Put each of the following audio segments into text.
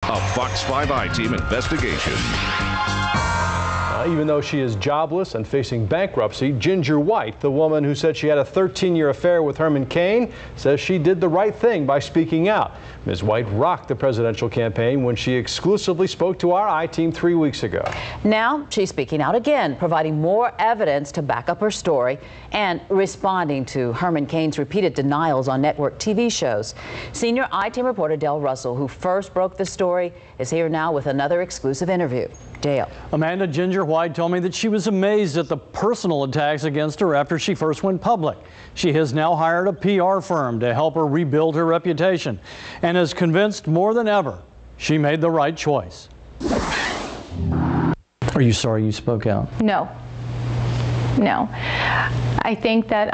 A Fox 5 I-Team investigation. Even though she is jobless and facing bankruptcy, Ginger White, the woman who said she had a 13-year affair with Herman Cain, says she did the right thing by speaking out. Ms. White rocked the presidential campaign when she exclusively spoke to our I-Team 3 weeks ago. Now she's speaking out again, providing more evidence to back up her story and responding to Herman Cain's repeated denials on network TV shows. Senior I-Team reporter Dale Russell, who first broke the story, is here now with another exclusive interview. Dale. Amanda, Ginger White told me that she was amazed at the personal attacks against her after she first went public. She has now hired a PR firm to help her rebuild her reputation and is convinced more than ever she made the right choice. Are you sorry you spoke out? No. No. I think that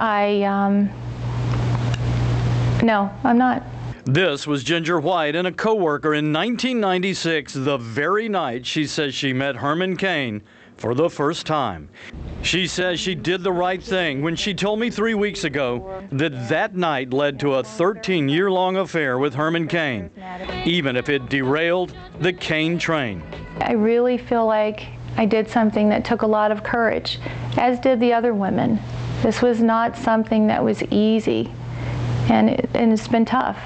no, I'm not. This was Ginger White and a co-worker in 1996, the very night she says she met Herman Cain for the first time. She says she did the right thing when she told me 3 weeks ago that that night led to a 13-year-long affair with Herman Cain, even if it derailed the Cain train. I really feel like I did something that took a lot of courage, as did the other women. This was not something that was easy, and it's been tough.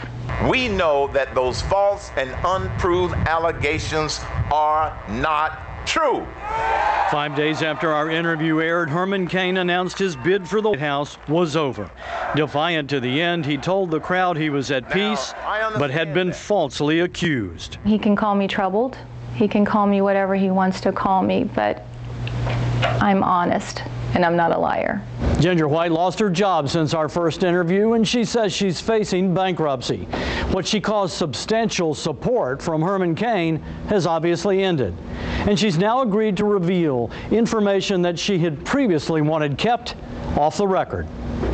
We know that those false and unproved allegations are not true. 5 days after our interview aired, Herman Cain announced his bid for the White House was over. Defiant to the end, he told the crowd he was at peace, but had been falsely accused. He can call me troubled. He can call me whatever he wants to call me, but I'm honest, and I'm not a liar. Ginger White lost her job since our first interview, and she says she's facing bankruptcy. What she calls substantial support from Herman Cain has obviously ended, and she's now agreed to reveal information that she had previously wanted kept off the record.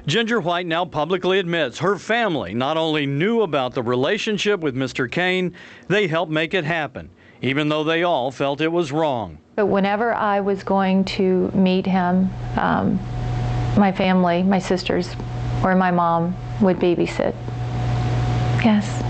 Ginger White now publicly admits her family not only knew about the relationship with Mr. Cain, they helped make it happen, even though they all felt it was wrong. But whenever I was going to meet him, my family, my sisters, or my mom would babysit. Yes.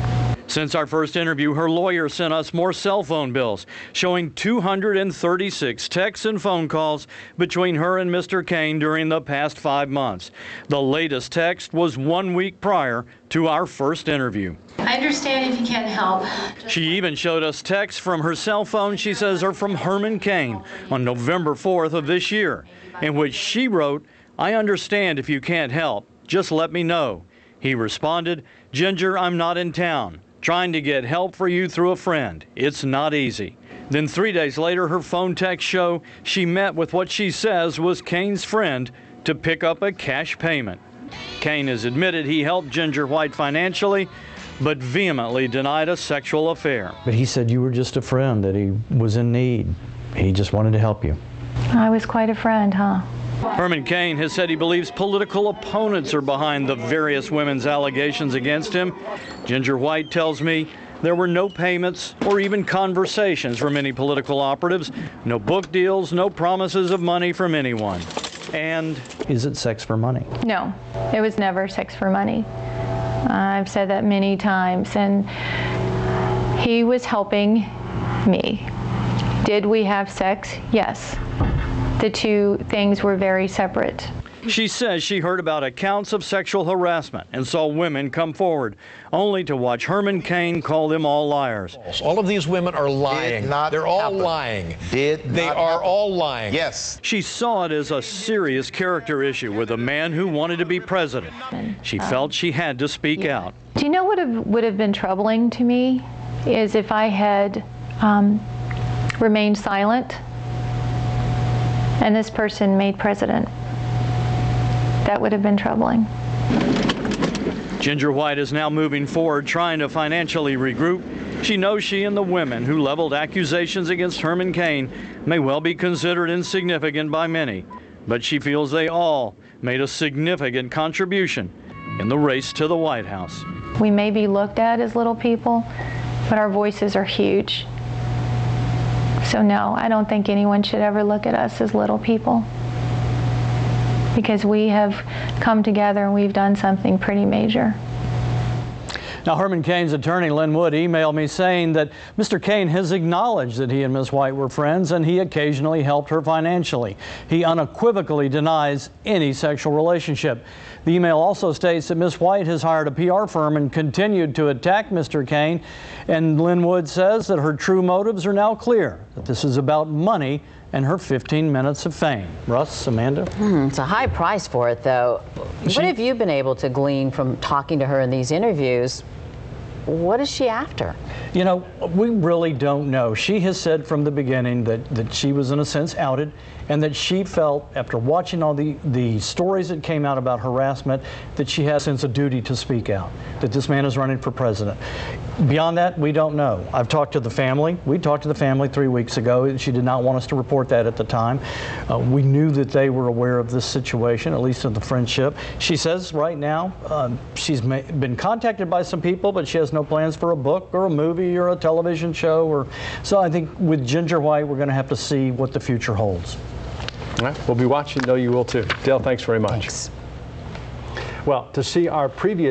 Since our first interview, her lawyer sent us more cell phone bills showing 236 texts and phone calls between her and Mr. Cain during the past 5 months. The latest text was 1 week prior to our first interview. I understand if you can't help. She even showed us texts from her cell phone she says are from Herman Cain on November 4th of this year, in which she wrote, "I understand if you can't help, just let me know." He responded, "Ginger, I'm not in town. Trying to get help for you through a friend. It's not easy." Then 3 days later, her phone texts show she met with what she says was Cain's friend to pick up a cash payment. Cain has admitted he helped Ginger White financially, but vehemently denied a sexual affair. But he said you were just a friend, that he was in need. He just wanted to help you. I was quite a friend, huh? Herman Cain has said he believes political opponents are behind the various women's allegations against him. Ginger White tells me there were no payments or even conversations from any political operatives, no book deals, no promises of money from anyone. And is it sex for money? No, it was never sex for money. I've said that many times, and he was helping me. Did we have sex? Yes. The two things were very separate. She says she heard about accounts of sexual harassment and saw women come forward, only to watch Herman Cain call them all liars. All of these women are lying. They're all lying. They are all lying. Yes. She saw it as a serious character issue with a man who wanted to be president. She felt she had to speak out. Do you know what would have been troubling to me is if I had remained silent and this person made president. That would have been troubling. Ginger White is now moving forward, trying to financially regroup. She knows she and the women who leveled accusations against Herman Cain may well be considered insignificant by many, but she feels they all made a significant contribution in the race to the White House. We may be looked at as little people, but our voices are huge. So no, I don't think anyone should ever look at us as little people, because we have come together and we've done something pretty major. Now, Herman Cain's attorney, Lynn Wood, emailed me saying that Mr. Cain has acknowledged that he and Ms. White were friends and he occasionally helped her financially. He unequivocally denies any sexual relationship. The email also states that Ms. White has hired a PR firm and continued to attack Mr. Cain. And Lynn Wood says that her true motives are now clear, that this is about money and her 15 minutes of fame. Russ, Amanda? It's a high price for it, though. What have you been able to glean from talking to her in these interviews? What is she after? You know, we really don't know. She has said from the beginning that she was, in a sense, outed, and that she felt, after watching all the stories that came out about harassment, that she has a sense of duty to speak out, that this man is running for president. Beyond that, we don't know. I've talked to the family. We talked to the family 3 weeks ago. She did not want us to report that at the time. We knew that they were aware of this situation, at least of the friendship. She says right now she's been contacted by some people, but she has no plans for a book or a movie or a television show. So I think with Ginger White, we're going to have to see what the future holds. All right, we'll be watching. No, you will too. Dale, thanks very much. Thanks. Well, to see our previous